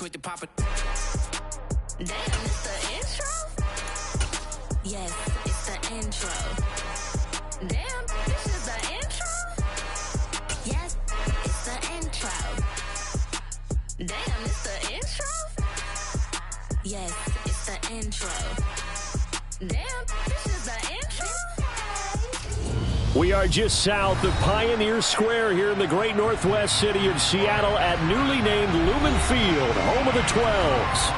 quick to pop it. Damn, it's the intro? Yes, it's the intro. Damn, this is the intro? Yes, it's the intro. Damn, it's the intro? Yes, it's the intro. Damn, this is the intro? We are just south of Pioneer Square here in the great northwest city of Seattle at newly named Lumen Field, home of the 12s.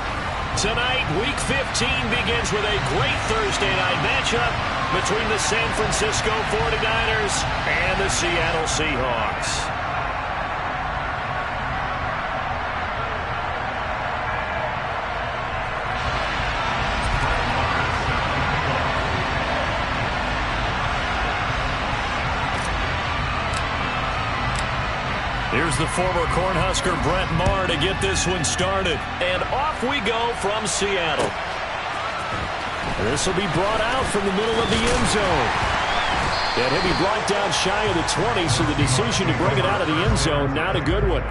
Tonight, Week 15 begins with a great Thursday night matchup between the San Francisco 49ers and the Seattle Seahawks. Here's the former Cornhusker Brett Maher to get this one started. And off we go from Seattle. This will be brought out from the middle of the end zone. And he'll be brought down shy of the 20, so the decision to bring it out of the end zone, not a good one.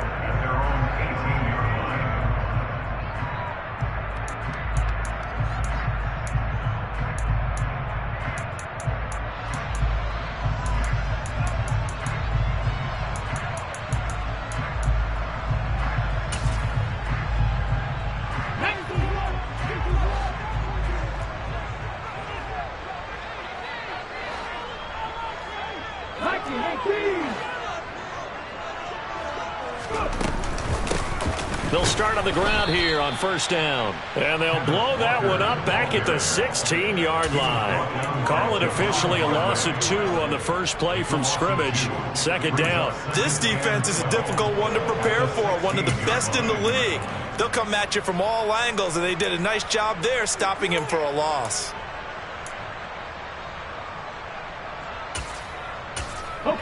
They'll start on the ground here on first down. And they'll blow that one up back at the 16-yard line. Call it officially a loss of 2 on the first play from scrimmage. Second down. This defense is a difficult one to prepare for, one of the best in the league. They'll come at you from all angles, and they did a nice job there stopping him for a loss.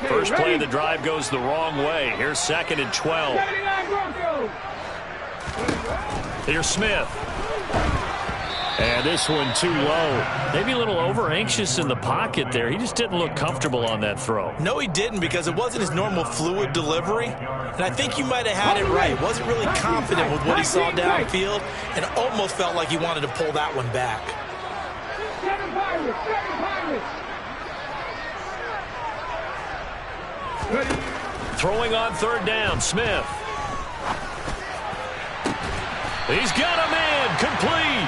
First play of the drive goes the wrong way. Here's second and 12. Here's Smith. And this one too low. Maybe a little over-anxious in the pocket there. He just didn't look comfortable on that throw. No, he didn't, because it wasn't his normal fluid delivery. And I think you might have had it right. Wasn't really confident with what he saw downfield and almost felt like he wanted to pull that one back. Throwing on third down, Smith. He's got a man, complete.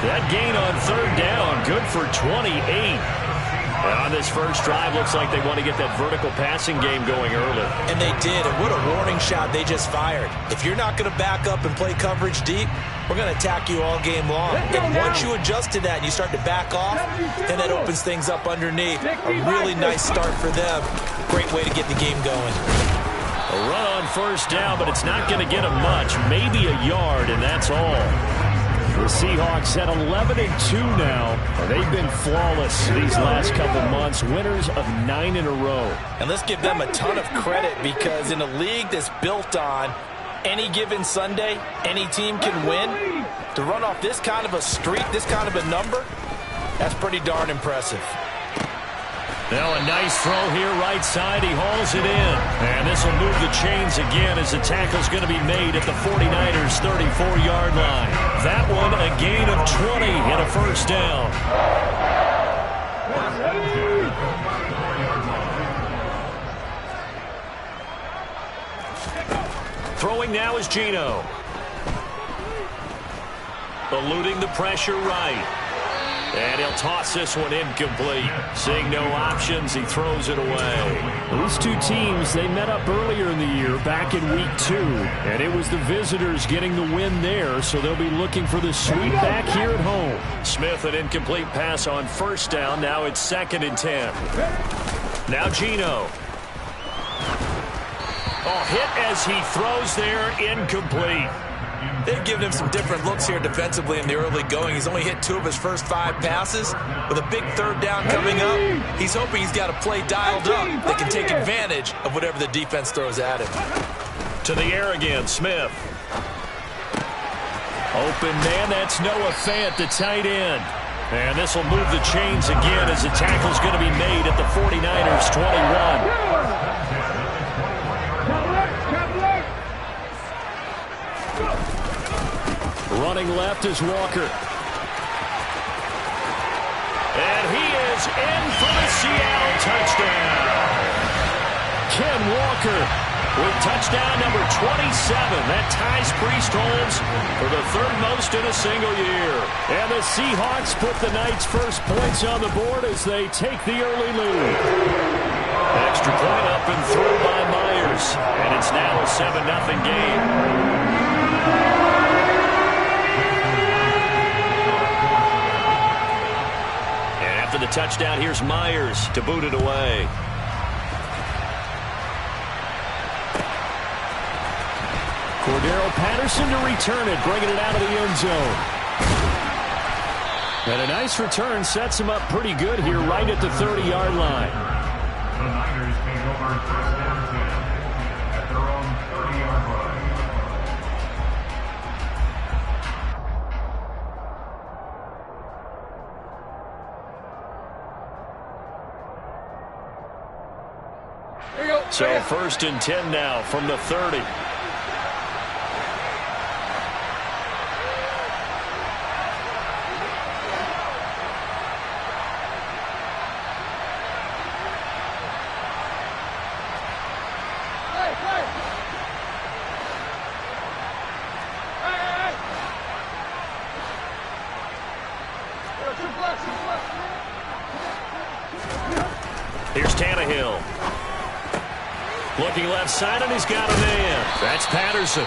That gain on third down, good for 28. And on this first drive, looks like they want to get that vertical passing game going early. And they did, and what a warning shot they just fired. If you're not going to back up and play coverage deep, we're going to attack you all game long. And once you adjust to that and you start to back off, then that opens things up underneath. A really nice start for them. Great way to get the game going. A run on first down, but it's not going to get them much. Maybe a yard, and that's all. The Seahawks at 11-2 now. They've been flawless these last couple months. Winners of 9 in a row. And let's give them a ton of credit, because in a league that's built on any given Sunday, any team can win. To run off this kind of a streak, this kind of a number, that's pretty darn impressive. Now a nice throw here right side. He hauls it in. And this will move the chains again as the tackle's going to be made at the 49ers' 34-yard line. That one a gain of 20 and a first down. Throwing now is Geno. Eluding the pressure right. And he'll toss this one incomplete. Seeing no options, he throws it away. These two teams, they met up earlier in the year, back in week 2. And it was the visitors getting the win there, so they'll be looking for the sweep back here at home. Smith, an incomplete pass on first down. Now it's second and 10. Now Geno. Oh, hit as he throws there, incomplete. They've given him some different looks here defensively in the early going. He's only hit 2 of his first 5 passes. With a big third down coming up, he's hoping he's got a play dialed up that can take advantage of whatever the defense throws at him. To the air again, Smith. Open man, that's Noah Fant, the tight end. And this will move the chains again as the tackle's going to be made at the 49ers' 21. Running left is Walker. And he is in for the Seattle touchdown. Ken Walker with touchdown number 27. That ties Priest Holmes for the third most in a single year. And the Seahawks put the Knights' first points on the board as they take the early lead. Extra point up and through by Myers. And it's now a 7-0 game. And after the touchdown, here's Myers to boot it away. Cordero Patterson to return it, bringing it out of the end zone. And a nice return sets him up pretty good here right at the 30-yard line. The Niners take over first down 10 at their own 30-yard line. So first and 10 now from the 30. Here's Tannehill. Looking left side, and he's got a man. That's Patterson.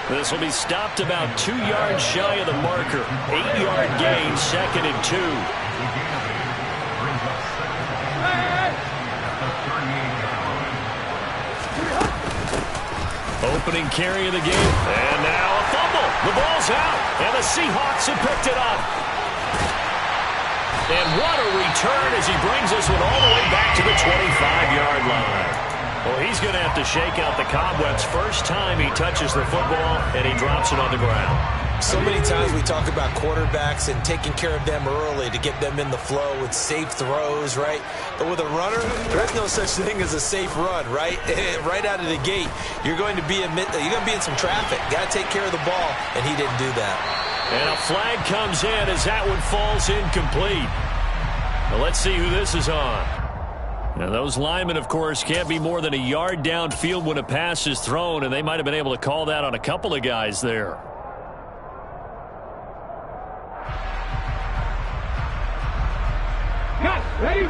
This will be stopped about 2 yards shy of the marker. 8-yard gain, 2nd and 2. Opening carry of the game. And now a fumble. The ball's out. And the Seahawks have picked it up. And what a return as he brings this one all the way back to the 25-yard line. Well, he's going to have to shake out the cobwebs first time he touches the football, and he drops it on the ground. So many times we talk about quarterbacks and taking care of them early to get them in the flow with safe throws, right? But with a runner, there's no such thing as a safe run, right? Right out of the gate, you're going to be in some traffic. Got to take care of the ball, and he didn't do that. And a flag comes in as that one falls incomplete. Well, let's see who this is on. Now, those linemen, of course, can't be more than a yard downfield when a pass is thrown, and they might have been able to call that on a couple of guys there. Ready?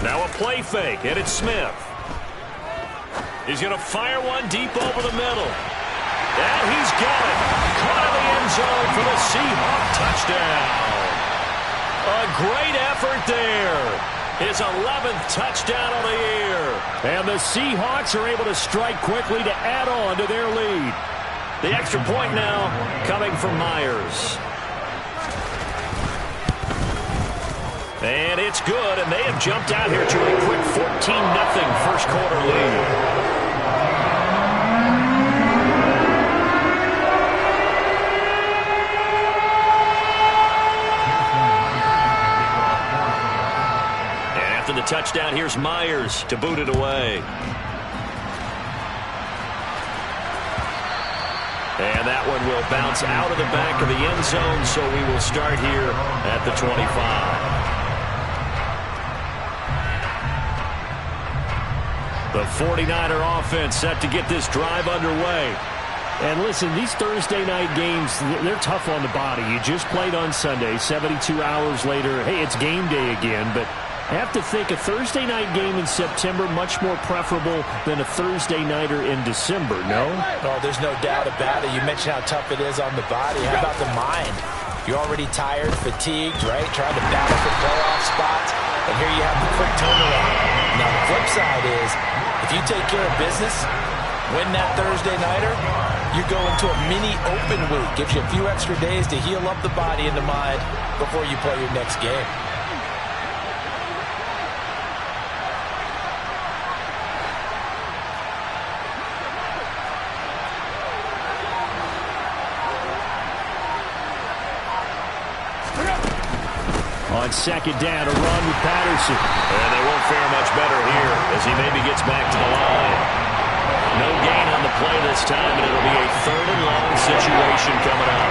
Now a play fake, and it's Smith. He's going to fire one deep over the middle. And he's got it. Caught in the end zone for the Seahawk touchdown. A great effort there. His 11th touchdown of the year. And the Seahawks are able to strike quickly to add on to their lead. The extra point now coming from Myers. And it's good, and they have jumped out here to a quick 14-0 first quarter lead. The touchdown, here's Myers to boot it away. And that one will bounce out of the back of the end zone, so we will start here at the 25. The 49er offense set to get this drive underway. And listen, these Thursday night games, they're tough on the body. You just played on Sunday, 72 hours later. Hey, it's game day again, but I have to think a Thursday night game in September much more preferable than a Thursday nighter in December, no? Oh, there's no doubt about it. You mentioned how tough it is on the body. How about the mind? You're already tired, fatigued, right? Trying to battle for playoff spots, and here you have the quick turnaround. Now, the flip side is, if you take care of business, win that Thursday nighter, you go into a mini open week. Gives you a few extra days to heal up the body and the mind before you play your next game. On second down, a run with Patterson. And they won't fare much better here as as he maybe gets back to the line. No gain on the play this time, and it'll be a 3rd and long situation coming up.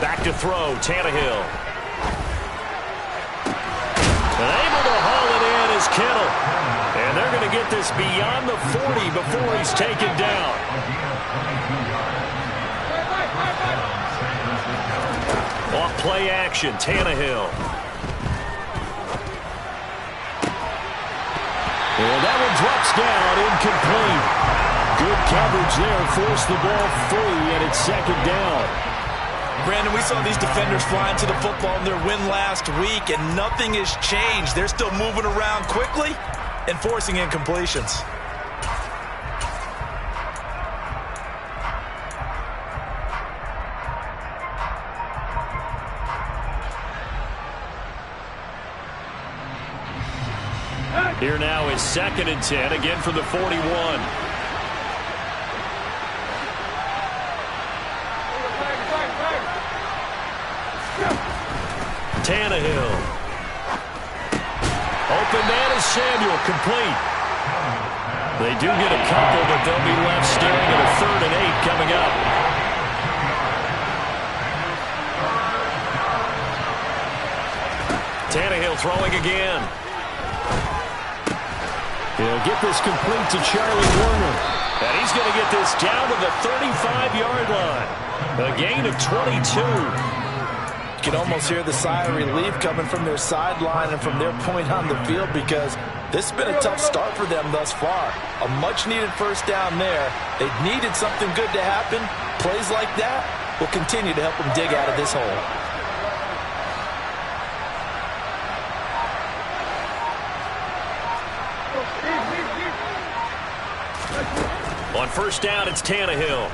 Back to throw, Tannehill. And able to haul it in is Kittle. And they're going to get this beyond the 40 before he's taken down. Off play action, Tannehill. And that one drops down, incomplete. Good coverage there, forced the ball free, and it's 2nd down. Brandon, we saw these defenders flying to the football in their win last week, and nothing has changed. They're still moving around quickly and forcing incompletions. Here now is 2nd and 10, again from the 41. Tannehill. Open man is Samuel, complete. They do get a couple, but they'll be left staring at a 3rd and 8 coming up. Tannehill throwing again. He'll get this complete to Charlie Warner. And he's going to get this down to the 35-yard line. A gain of 22. You can almost hear the sigh of relief coming from their sideline and from their point on the field, because this has been a tough start for them thus far. A much-needed 1st down there. They needed something good to happen. Plays like that will continue to help them dig out of this hole. On 1st down, it's Tannehill.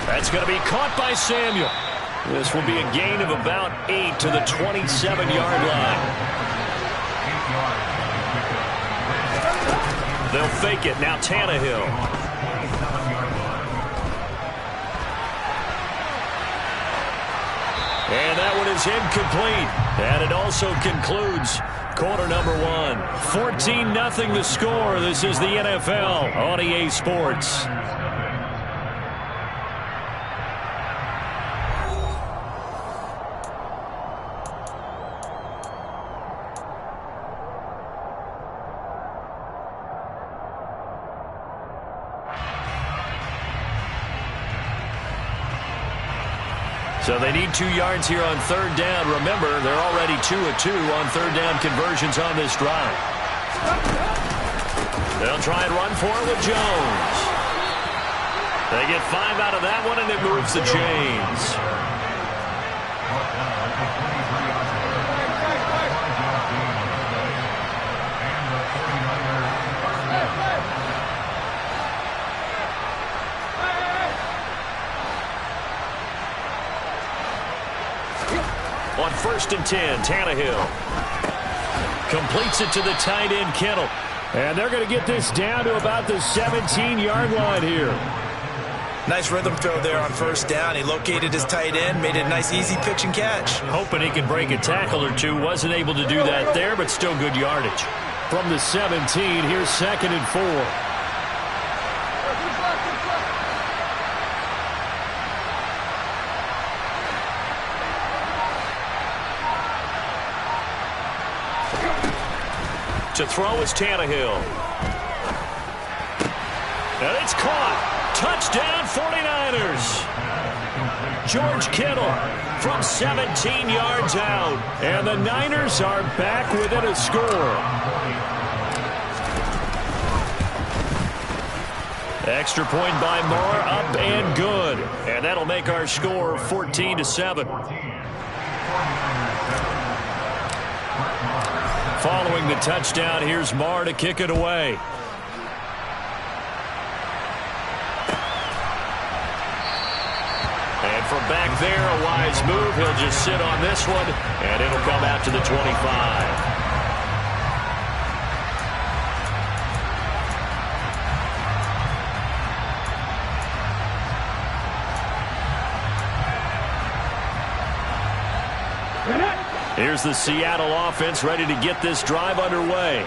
That's going to be caught by Samuel. This will be a gain of about 8 to the 27-yard line. They'll fake it. Now Tannehill. And that one is incomplete. And it also concludes quarter number 1. 14-0 the score. This is the NFL on EA Sports. So they need 2 yards here on 3rd down. Remember, they're already 2 of 2 on 3rd down conversions on this drive. They'll try and run for it with Jones. They get 5 out of that one, and it moves the chains. On 1st and 10, Tannehill completes it to the tight end, Kittle. And they're going to get this down to about the 17-yard line here. Nice rhythm throw there on 1st down. He located his tight end, made it a nice easy pitch and catch. Hoping he could break a tackle or two. Wasn't able to do that there, but still good yardage. From the 17, here's 2nd and 4. To throw is Tannehill. And it's caught. Touchdown 49ers. George Kittle from 17 yards out. And the Niners are back within a score. Extra point by Moore, up and good. And that'll make our score 14-7. Following the touchdown, here's Marr to kick it away. And from back there, a wise move. He'll just sit on this one, and it'll come out to the 25. Here's the Seattle offense ready to get this drive underway.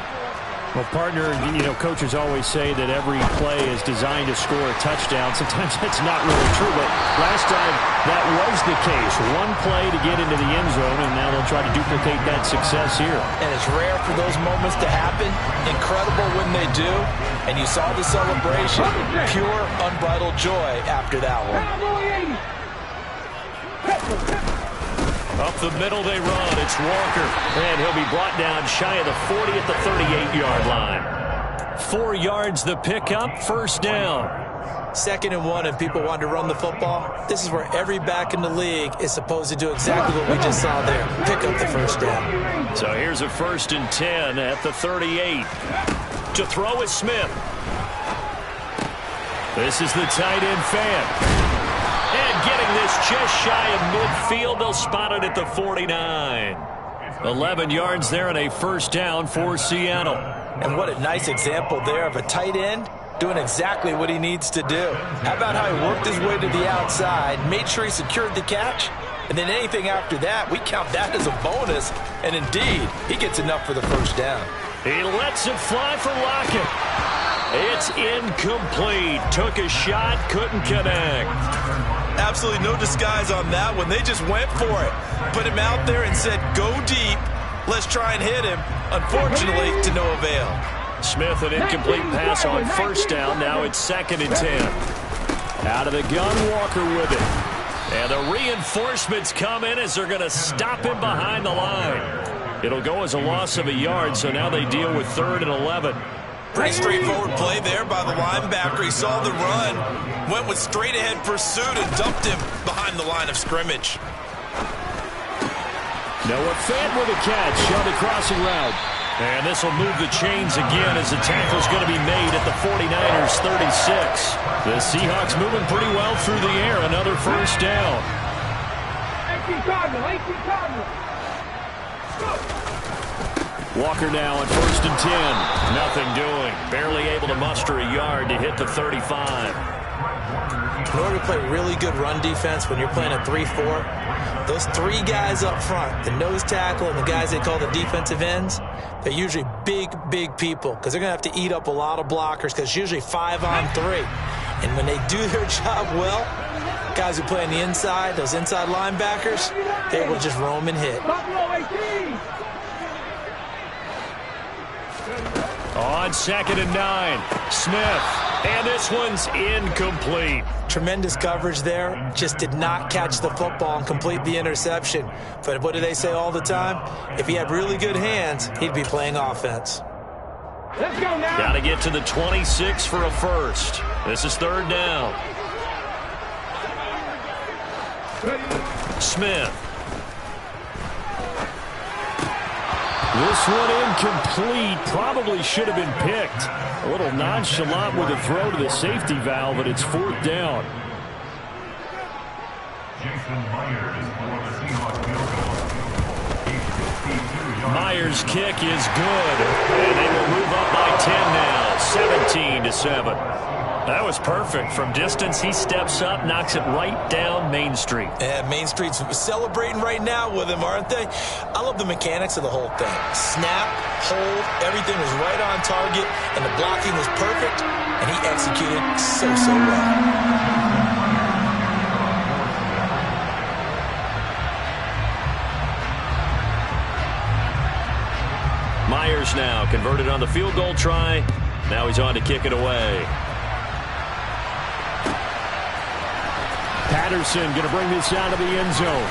Well, partner, coaches always say that every play is designed to score a touchdown. Sometimes that's not really true, but last time that was the case. One play to get into the end zone, and now they'll try to duplicate that success here. And it's rare for those moments to happen. Incredible when they do. And you saw the celebration. Pure, unbridled joy after that one. Up the middle they run. It's Walker. And he'll be brought down shy of the 40 at the 38-yard line. 4 yards the pickup, first down. 2nd and 1, and people want to run the football. This is where every back in the league is supposed to do exactly what we just saw there. Pick up the first down. So here's a 1st and 10 at the 38. To throw is Smith. This is the tight end fan. And getting this just shy of midfield, they'll spot it at the 49. 11 yards there and a first down for Seattle. And what a nice example there of a tight end doing exactly what he needs to do. How about how he worked his way to the outside, made sure he secured the catch, and then anything after that, we count that as a bonus. And indeed, he gets enough for the first down. He lets it fly for Lockett. It's incomplete. Took a shot, couldn't connect. Absolutely no disguise on that one. They just went for it. Put him out there and said, go deep. Let's try and hit him. Unfortunately, to no avail. Smith, an incomplete pass on first down. Now it's 2nd and 10. Out of the gun, Walker with it. And the reinforcements come in as they're going to stop him behind the line. It'll go as a loss of a yard, so now they deal with 3rd and 11. Pretty straightforward play there by the linebacker. He saw the run, went with straight-ahead pursuit, and dumped him behind the line of scrimmage. Noah Fant with a catch on the crossing route. And this will move the chains again as the tackle's going to be made at the 49ers 36. The Seahawks moving pretty well through the air. Another first down. Walker now on 1st and 10. Nothing doing. Barely able to muster a yard to hit the 35. In order to play really good run defense when you're playing a 3-4, those 3 guys up front, the nose tackle and the guys they call the defensive ends, they're usually big, big people because they're going to have to eat up a lot of blockers because it's usually 5 on 3. And when they do their job well, guys who play on the inside, those inside linebackers, they will just roam and hit. On 2nd and 9, Smith, and this one's incomplete. Tremendous coverage there, just did not catch the football and complete the interception. But what do they say all the time? If he had really good hands, he'd be playing offense. Let's go now. Got to get to the 26 for a first. This is 3rd down. Smith. This one incomplete. Probably should have been picked. A little nonchalant with a throw to the safety valve, but it's 4th down. Myers' kick is good, and they will move up by 10 now, 17-7. That was perfect. From distance, he steps up, knocks it right down Main Street. Yeah, Main Street's celebrating right now with him, aren't they? I love the mechanics of the whole thing. Snap, hold, everything was right on target, and the blocking was perfect, and he executed so well. Myers now converted on the field goal try. Now he's on to kick it away. Patterson going to bring this out of the end zone.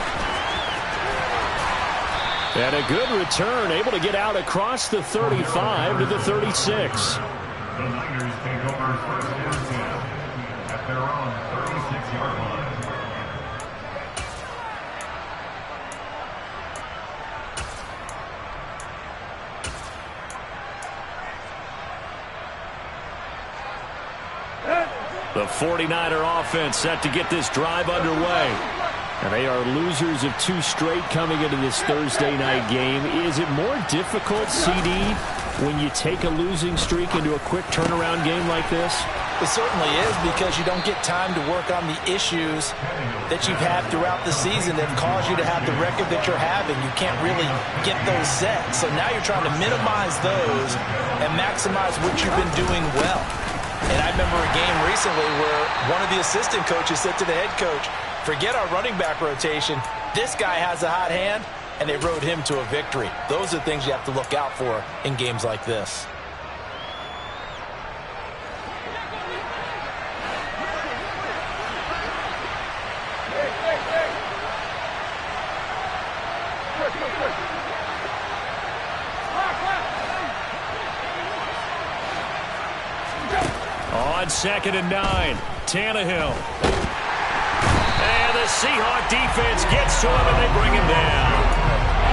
And a good return, able to get out across the 35 to the 36. The Niners take over 1st and 10 at their own 36-yard line. The 49er offense set to get this drive underway. And they are losers of 2 straight coming into this Thursday night game. Is it more difficult, CD, when you take a losing streak into a quick turnaround game like this? It certainly is, because you don't get time to work on the issues that you've had throughout the season that caused you to have the record that you're having. You can't really get those set. So now you're trying to minimize those and maximize what you've been doing well. And I remember a game recently where one of the assistant coaches said to the head coach, forget our running back rotation. This guy has a hot hand, and they rode him to a victory. Those are things you have to look out for in games like this. On 2nd and 9, Tannehill. And the Seahawk defense gets to him, and they bring him down.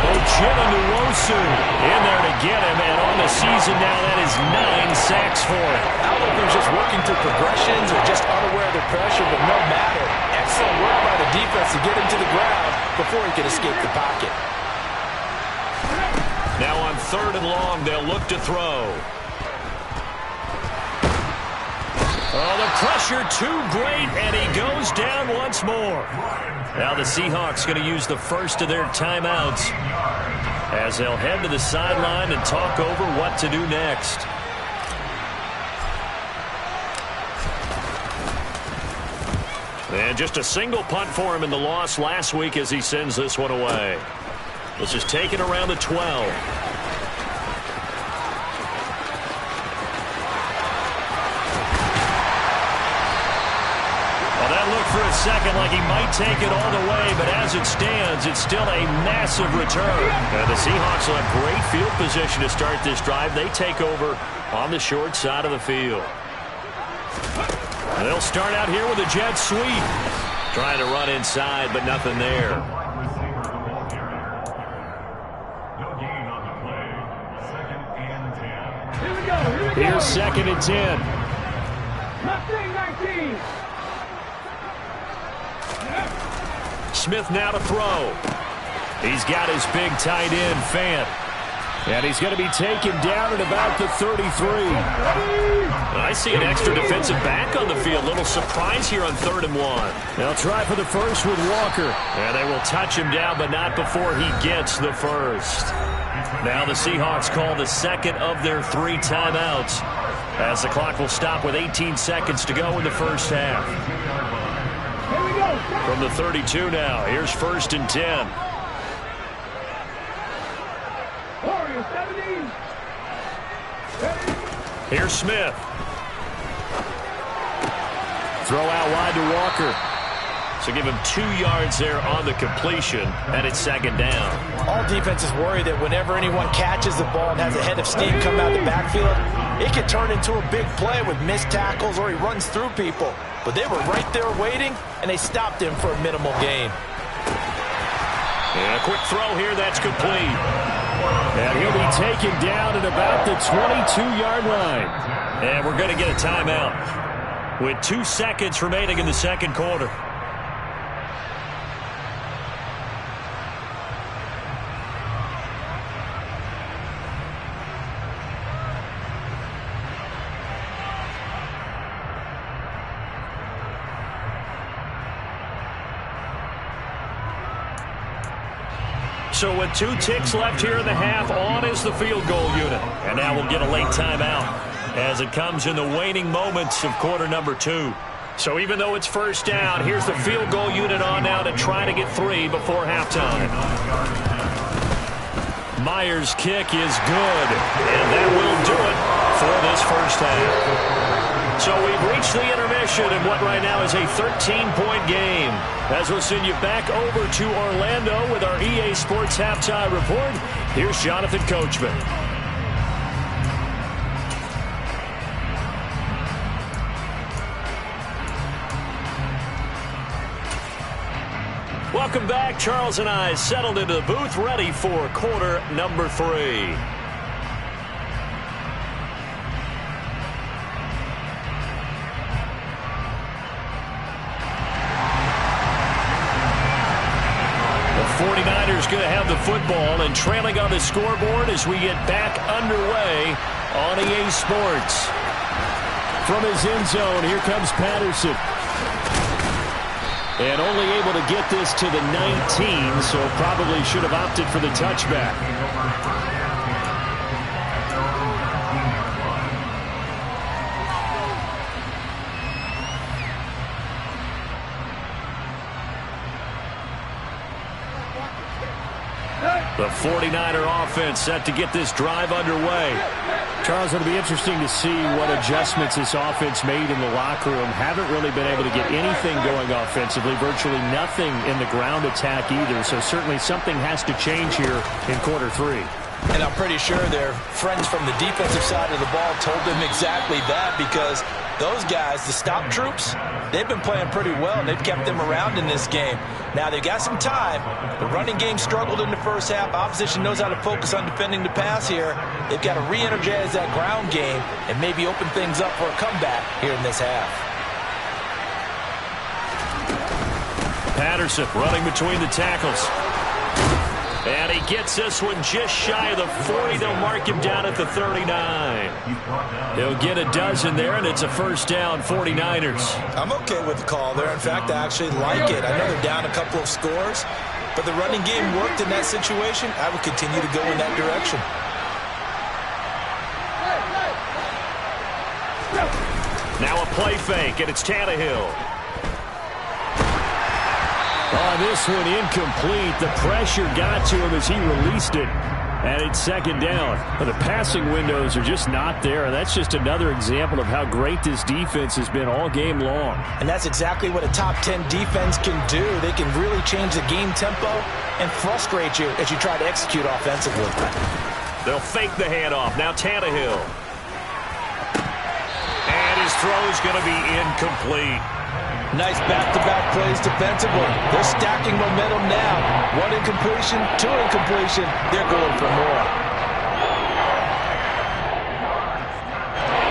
Uchenna Nwosu in there to get him, and on the season now, that is 9 sacks for him. I don't know if he was just working through progressions or just unaware of the pressure, but no matter. Excellent work by the defense to get him to the ground before he could escape the pocket. Now on 3rd and long, they'll look to throw. Oh, the pressure too great, and he goes down once more. Now the Seahawks going to use the first of their timeouts as they'll head to the sideline and talk over what to do next. And just a single punt for him in the loss last week as he sends this one away. This is taken around the 12. For a second like he might take it all the way, but as it stands, it's still a massive return. And the Seahawks will have great field position to start this drive. They take over on the short side of the field. And they'll start out here with a jet sweep. Trying to run inside, but nothing there. Here's 2nd and 10. 19. Smith now to throw. He's got his big tight end, Fant. And he's going to be taken down at about the 33. I see an extra defensive back on the field. Little surprise here on 3rd and 1. They'll try for the first with Walker. And they will touch him down, but not before he gets the first. Now the Seahawks call the second of their 3 timeouts as the clock will stop with 18 seconds to go in the first half. From the 32 now, here's 1st and 10. Here's Smith. Throw out wide to Walker. So give him 2 yards there on the completion, and it's 2nd down. All defenses worry that whenever anyone catches the ball and has a head of steam come out of the backfield, it can turn into a big play with missed tackles or he runs through people. But they were right there waiting, and they stopped him for a minimal gain. And a quick throw here, that's complete. And he'll be taken down at about the 22-yard line. And we're going to get a timeout with 2 seconds remaining in the second quarter. So with 2 ticks left here in the half, on is the field goal unit. And now we'll get a late timeout as it comes in the waning moments of quarter number 2. So even though it's first down, here's the field goal unit on now to try to get 3 before halftime. Myers' kick is good, and that will do it for this first half. So we've reached the intermission in what right now is a 13-point game. As we'll send you back over to Orlando with our EA Sports Halftime Report, here's Jonathan Coachman. Welcome back. Charles and I settled into the booth, ready for quarter number 3. 49ers going to have the football and trailing on the scoreboard as we get back underway on EA Sports. From his end zone, here comes Patterson. And only able to get this to the 19, so probably should have opted for the touchback. The 49er offense set to get this drive underway. Charles, it'll be interesting to see what adjustments this offense made in the locker room. Haven't really been able to get anything going offensively, virtually nothing in the ground attack either. So certainly something has to change here in quarter three. And I'm pretty sure their friends from the defensive side of the ball told them exactly that, because those guys, the stop troops, they've been playing pretty well, and they've kept them around in this game. Now, they've got some time. The running game struggled in the first half. Opposition knows how to focus on defending the pass here. They've got to re-energize that ground game and maybe open things up for a comeback here in this half. Patterson running between the tackles. And he gets this one just shy of the 40. They'll mark him down at the 39. They'll get a dozen there, and it's a first down, 49ers. I'm okay with the call there. In fact, I actually like it. I know they're down a couple of scores, but the running game worked in that situation. I would continue to go in that direction. Now a play fake, and it's Tannehill. On this one, incomplete. The pressure got to him as he released it. And it's second down. But the passing windows are just not there. And that's just another example of how great this defense has been all game long. And that's exactly what a top 10 defense can do. They can really change the game tempo and frustrate you as you try to execute offensively. They'll fake the handoff. Now Tannehill. And his throw is going to be incomplete. Nice back-to-back plays defensively. They're stacking momentum now. One incompletion, two incompletion. They're going for more.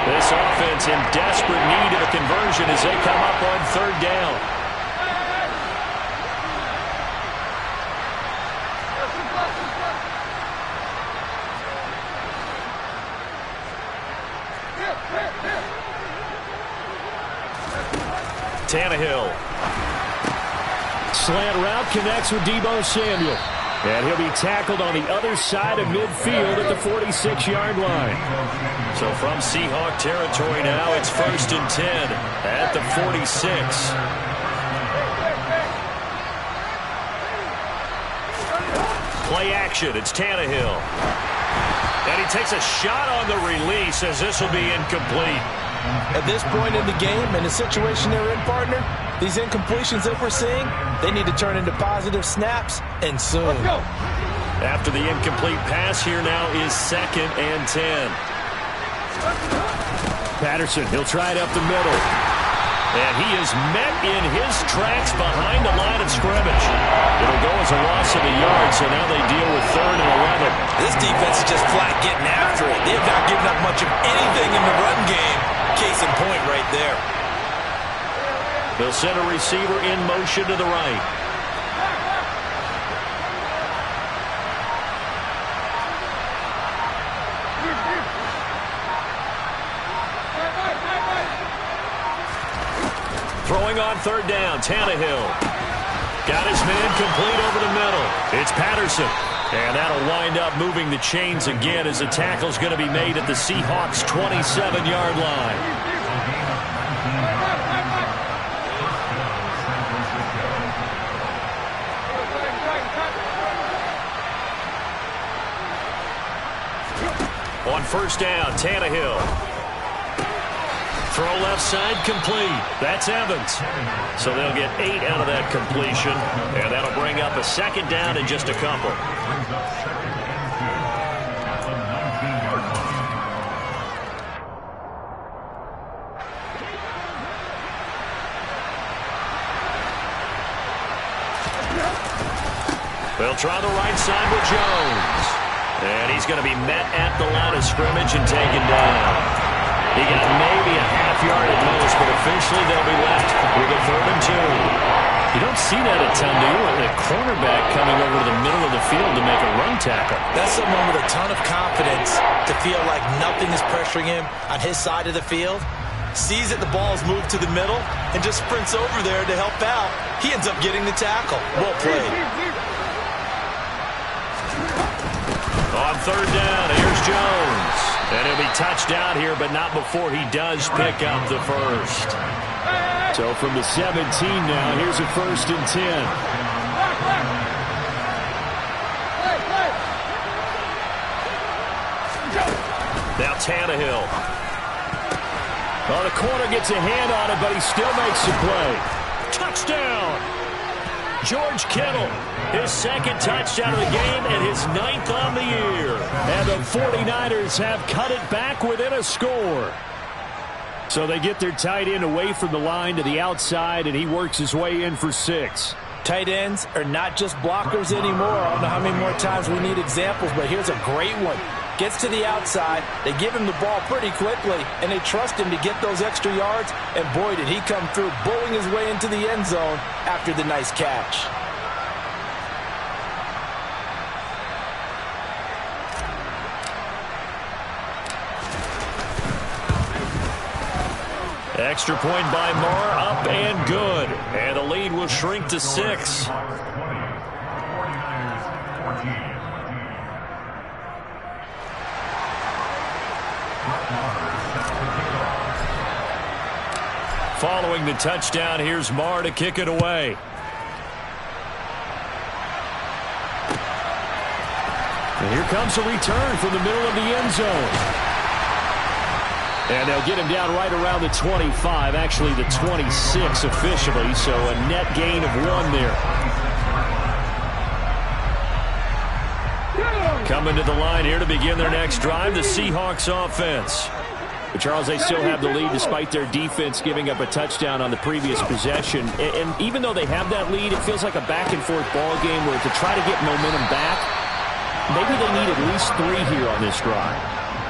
This offense in desperate need of a conversion as they come up on third down. Tannehill. Slant route connects with Deebo Samuel. And he'll be tackled on the other side of midfield at the 46-yard line. So from Seahawk territory now, it's 1st and 10 at the 46. Play action. It's Tannehill. And he takes a shot on the release as this will be incomplete. At this point in the game, in the situation they're in, partner, these incompletions that we're seeing, they need to turn into positive snaps, and soon. After the incomplete pass, here now is 2nd and 10. Patterson, he'll try it up the middle. And he is met in his tracks behind the line of scrimmage. It'll go as a loss of a yard, so now they deal with 3rd and 11. This defense is just flat getting after it. They have not given up much of anything in the run game. Case in point right there. They'll send a receiver in motion to the right. Throwing on 3rd down, Tannehill. Got his man complete over the middle. It's Patterson. And that'll wind up moving the chains again as the tackle's going to be made at the Seahawks' 27-yard line. On 1st down, Tannehill. Throw left side complete. That's Evans. So they'll get 8 out of that completion. And that'll bring up a 2nd down in just a couple. They'll try the right side with Jones. And he's going to be met at the line of scrimmage and taken down. He got maybe a half yard at most, but officially they'll be left with a 3rd and 2. You don't see that a ton, do you? A cornerback coming over to the middle of the field to make a run tackle. That's someone with a ton of confidence to feel like nothing is pressuring him on his side of the field. Sees that the ball is moved to the middle and just sprints over there to help out. He ends up getting the tackle. Well played. On third down, here's Jones. And he'll be touched down here, but not before he does pick up the first. So from the 17 now, here's a 1st and 10. Now Tannehill. Well, the corner gets a hand on it, but he still makes the play. Touchdown! George Kittle, his 2nd touchdown of the game and his 9th on the year. And the 49ers have cut it back within a score. So they get their tight end away from the line to the outside, and he works his way in for 6. Tight ends are not just blockers anymore. I don't know how many more times we need examples, but here's a great one. Gets to the outside, they give him the ball pretty quickly, and they trust him to get those extra yards, and boy, did he come through, bowling his way into the end zone after the nice catch. Extra point by Moore, up and good. And the lead will shrink to 6. 49ers 14. Following the touchdown, here's Marr to kick it away. And here comes a return from the middle of the end zone. And they'll get him down right around the 25, actually the 26 officially, so a net gain of 1 there. Coming to the line here to begin their next drive, the Seahawks offense. But Charles, they still have the lead despite their defense giving up a touchdown on the previous possession. And even though they have that lead, it feels like a back-and-forth ball game where to try to get momentum back, maybe they need at least 3 here on this drive.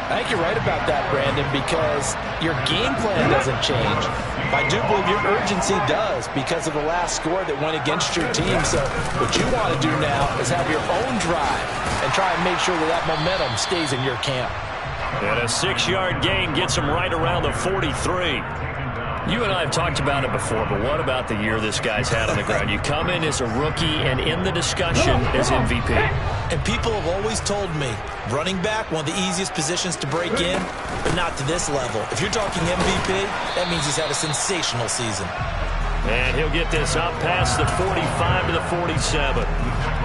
I think you're right about that, Brandon, because your game plan doesn't change. I do believe your urgency does because of the last score that went against your team. So what you want to do now is have your own drive and try and make sure that that momentum stays in your camp. And a 6-yard gain gets him right around the 43. You and I have talked about it before, but what about the year this guy's had on the ground? You come in as a rookie and in the discussion as MVP. And people have always told me, running back, one of the easiest positions to break in, but not to this level. If you're talking MVP, that means he's had a sensational season. And he'll get this up past the 45 to the 47.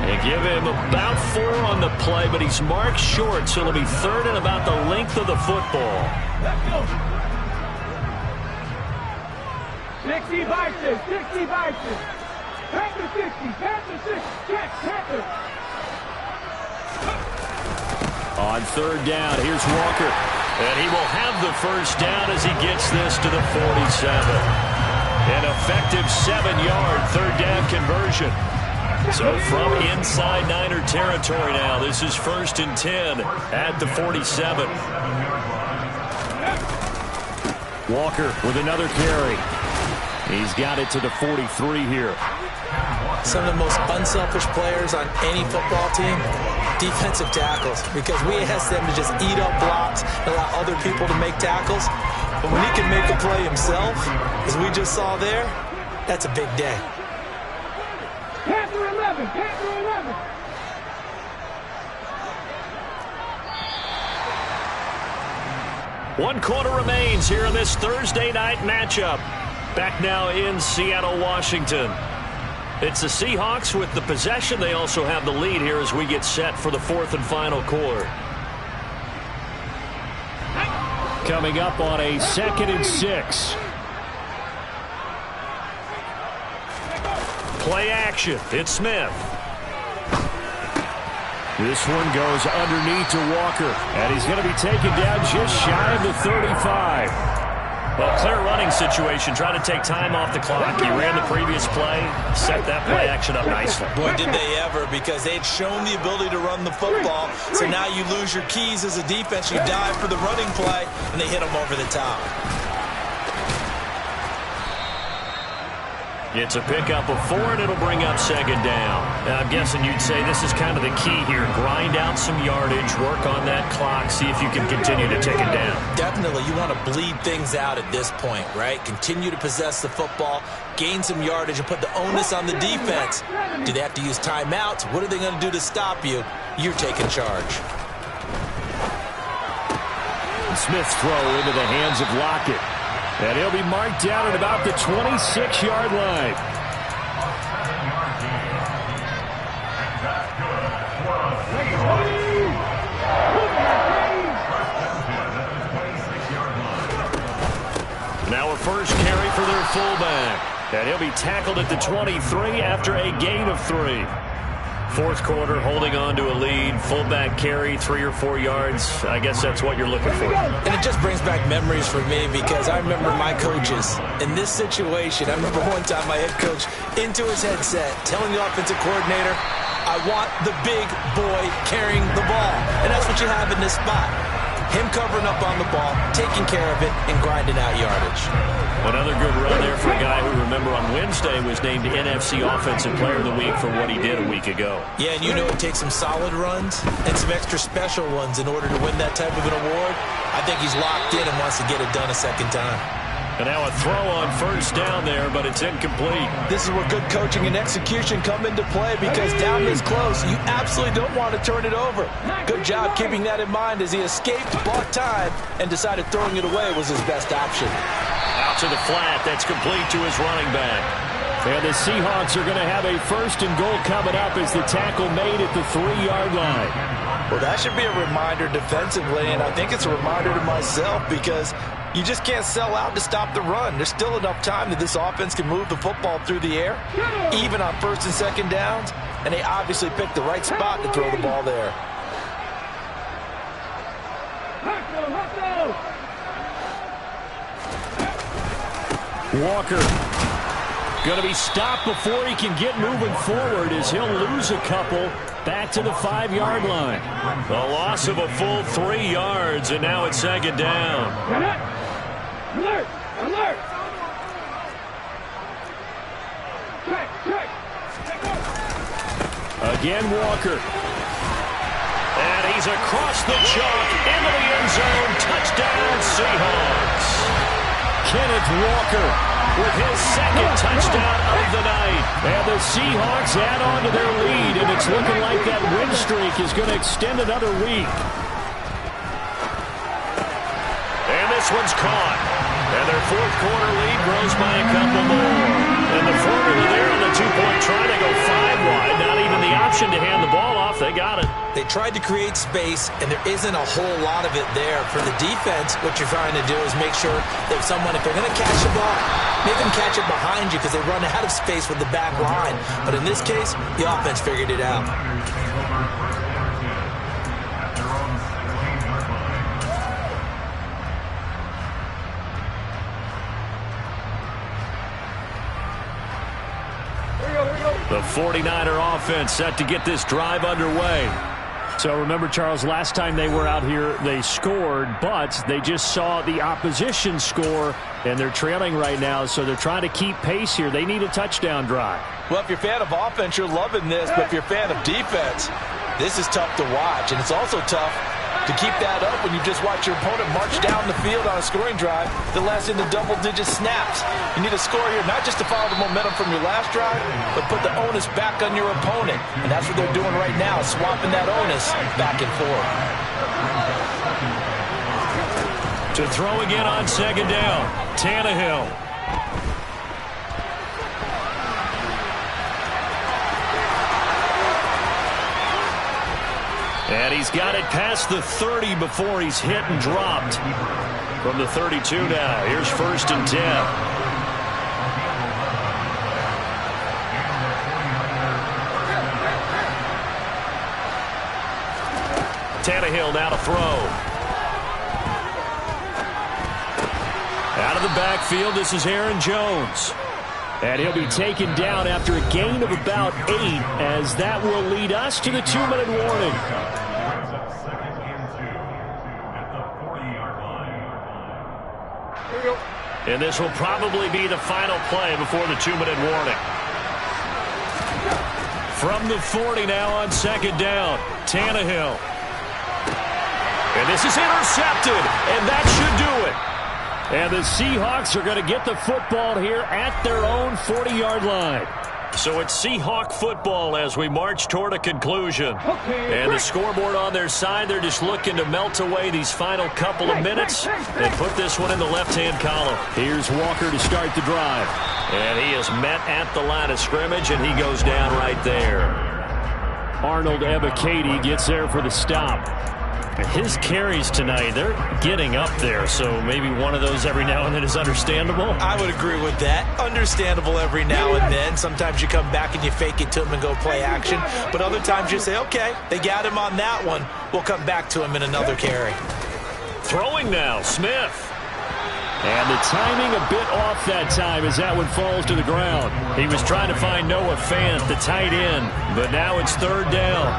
They give him about 4 on the play, but he's marked short, so it'll be 3rd and about the length of the football. 60 Vikings, 60 Vikings. Panther 60, Panther 60, check, Panther. On 3rd down, here's Walker. And he will have the 1st down as he gets this to the 47. An effective 7-yard 3rd down conversion. So from inside Niner territory now, this is 1st and 10 at the 47. Walker with another carry. He's got it to the 43 here. Some of the most unselfish players on any football team, defensive tackles, because we ask them to just eat up blocks and allow other people to make tackles. But when he can make a play himself, as we just saw there, that's a big day. Panther 11, Panther 11. One quarter remains here in this Thursday night matchup. Back now in Seattle, Washington. It's the Seahawks with the possession. They also have the lead here as we get set for the 4th and final quarter. Coming up on a 2nd and 6. Play action. It's Smith. This one goes underneath to Walker. And he's going to be taken down just shy of the 35. Well, clear running situation. Trying to take time off the clock. He ran the previous play. Set that play action up nicely. Boy, did they ever, because they'd shown the ability to run the football. So now you lose your keys as a defense. You dive for the running play, and they hit them over the top. It's a pickup of 4, and it'll bring up second down. Now, I'm guessing you'd say this is kind of the key here. Grind out some yardage, work on that clock, see if you can continue to take it down. Definitely, you want to bleed things out at this point, right? Continue to possess the football, gain some yardage, and put the onus on the defense. Do they have to use timeouts? What are they going to do to stop you? You're taking charge. Smith's throw into the hands of Lockett. And he'll be marked down at about the 26-yard line. Now a first carry for their fullback. And he'll be tackled at the 23 after a gain of 3. Fourth quarter, holding on to a lead. Fullback carry, 3 or 4 yards. I guess that's what you're looking for. And it just brings back memories for me because I remember my coaches in this situation. I remember one time my head coach into his headset telling the offensive coordinator, I want the big boy carrying the ball. And that's what you have in this spot. Him covering up on the ball, taking care of it, and grinding out yardage. Another good run there for a guy who, remember, on Wednesday was named NFC Offensive Player of the Week for what he did a week ago. Yeah, and you know it takes some solid runs and some extra special ones in order to win that type of an award. I think he's locked in and wants to get it done a second time. And now a throw on first down there, but it's incomplete. This is where good coaching and execution come into play because down this close, you absolutely don't want to turn it over. Good job keeping that in mind as he escaped, bought time, and decided throwing it away was his best option. Out to the flat. That's complete to his running back. And the Seahawks are going to have a first and goal coming up as the tackle made at the 3-yard line. Well, that should be a reminder defensively, and I think it's a reminder to myself because you just can't sell out to stop the run. There's still enough time that this offense can move the football through the air, even on first and second downs, and they obviously picked the right spot to throw the ball there. Walker going to be stopped before he can get moving forward as he'll lose a couple back to the 5-yard line. The loss of a full 3 yards, and now it's second down. Alert! Alert! Check! Check! Again, Walker. And he's across the chalk into the end zone. Touchdown, Seahawks. Kenneth Walker with his second touchdown of the night. And the Seahawks add on to their lead, and it's looking like that win streak is going to extend another week. And this one's caught. And their fourth quarter lead grows by a couple more. And the formula there on the two-point try, they go 5 wide. Not even the option to hand the ball off. They got it. They tried to create space, and there isn't a whole lot of it there. For the defense, what you're trying to do is make sure that if they're going to catch the ball, make them catch it behind you because they run out of space with the back line. But in this case, the offense figured it out. The 49er offense set to get this drive underway. So remember, Charles, last time they were out here, they scored, but they just saw the opposition score, and they're trailing right now, so they're trying to keep pace here. They need a touchdown drive. Well, if you're a fan of offense, you're loving this, but if you're a fan of defense, this is tough to watch, and it's also tough to keep that up when you just watch your opponent march down the field on a scoring drive that lasts into double-digit snaps. You need a score here, not just to follow the momentum from your last drive, but put the onus back on your opponent. And that's what they're doing right now, swapping that onus back and forth. To throw again on second down, Tannehill. And he's got it past the 30 before he's hit and dropped. From the 32 now, here's first and 10. Tannehill now to throw. Out of the backfield, this is Aaron Jones. And he'll be taken down after a gain of about 8, as that will lead us to the 2-minute warning. Here we go. And this will probably be the final play before the 2-minute warning. From the 40 now on second down, Tannehill. And this is intercepted, and that should do it. And the Seahawks are going to get the football here at their own 40-yard line. So it's Seahawk football as we march toward a conclusion. And the scoreboard on their side, they're just looking to melt away these final couple of minutes and put this one in the left-hand column. Here's Walker to start the drive. And he is met at the line of scrimmage, and he goes down right there. Arnold Ebiketie gets there for the stop. His carries tonight, they're getting up there, so maybe one of those every now and then is understandable. I would agree with that. Understandable every now and then. Sometimes you come back and you fake it to him and go play action. But other times you say, okay, they got him on that one. We'll come back to him in another carry. Throwing now, Smith. And the timing a bit off that time as that one falls to the ground. He was trying to find Noah Fant, the tight end, but now it's third down.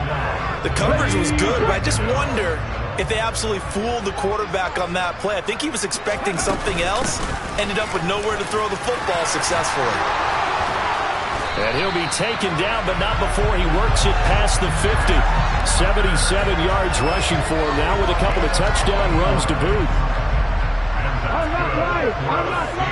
The coverage was good, but I just wonder if they absolutely fooled the quarterback on that play. I think he was expecting something else, ended up with nowhere to throw the football successfully. And he'll be taken down, but not before he works it past the 50. 77 yards rushing for him now with a couple of touchdown runs to boot. I'm not right. I'm not right.